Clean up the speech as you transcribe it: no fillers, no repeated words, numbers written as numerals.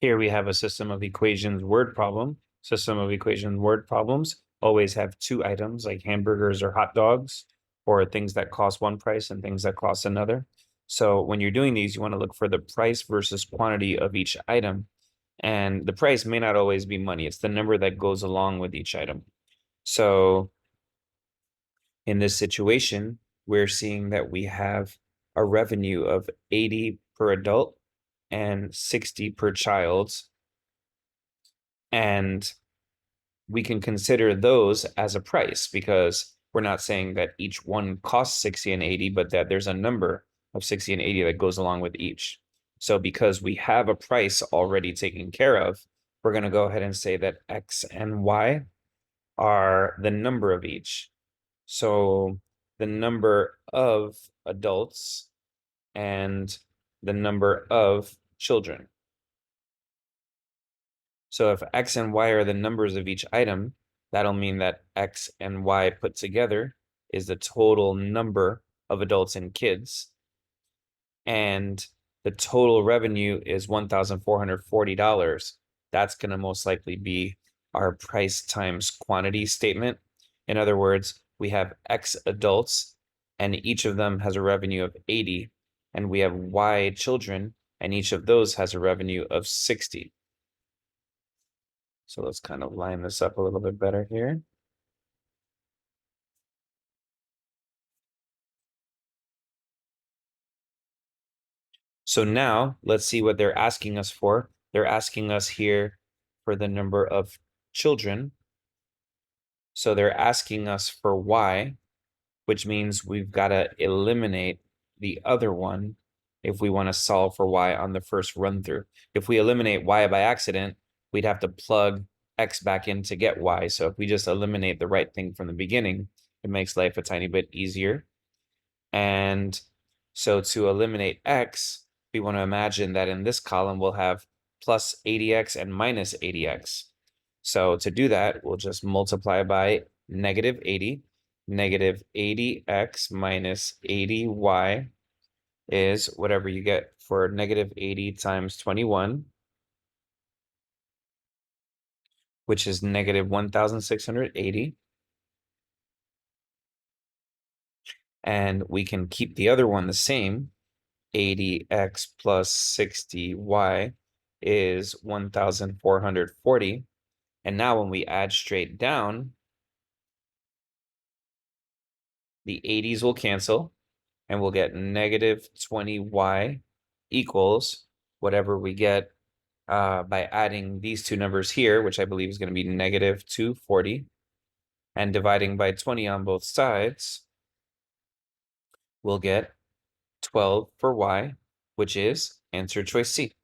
Here we have a system of equations word problem. System of equation word problems always have two items like hamburgers or hot dogs, or things that cost one price and things that cost another. So when you're doing these, you want to look for the price versus quantity of each item. And the price may not always be money. It's the number that goes along with each item. So in this situation, we're seeing that we have a revenue of 80 per adult and 60 per child. And we can consider those as a price because we're not saying that each one costs 60 and 80, but that there's a number of 60 and 80 that goes along with each. So because we have a price already taken care of, we're going to go ahead and say that X and Y are the number of each. So the number of adults and the number of children. So if X and Y are the numbers of each item, that'll mean that X and Y put together is the total number of adults and kids. And the total revenue is $1,440. That's going to most likely be our price times quantity statement. In other words, we have X adults and each of them has a revenue of 80, and we have Y children and each of those has a revenue of 60. So let's kind of line this up a little bit better here. So now let's see what they're asking us for. They're asking us here for the number of children. So they're asking us for Y, which means we've got to eliminate the other one if we want to solve for Y on the first run through. If we eliminate Y by accident, we'd have to plug X back in to get Y. So if we just eliminate the right thing from the beginning, it makes life a tiny bit easier. And so to eliminate X, we want to imagine that in this column, we'll have plus 80X and minus 80X. So to do that, we'll just multiply by negative 80. Negative 80X minus 80Y is whatever you get for negative 80 times 21, which is negative 1,680. And we can keep the other one the same. 80X plus 60Y is 1,440. And now when we add straight down, the 80s will cancel and we'll get negative 20Y equals whatever we get by adding these two numbers here, which I believe is going to be negative 240, and dividing by 20 on both sides, we'll get 12 for Y, which is answer choice C.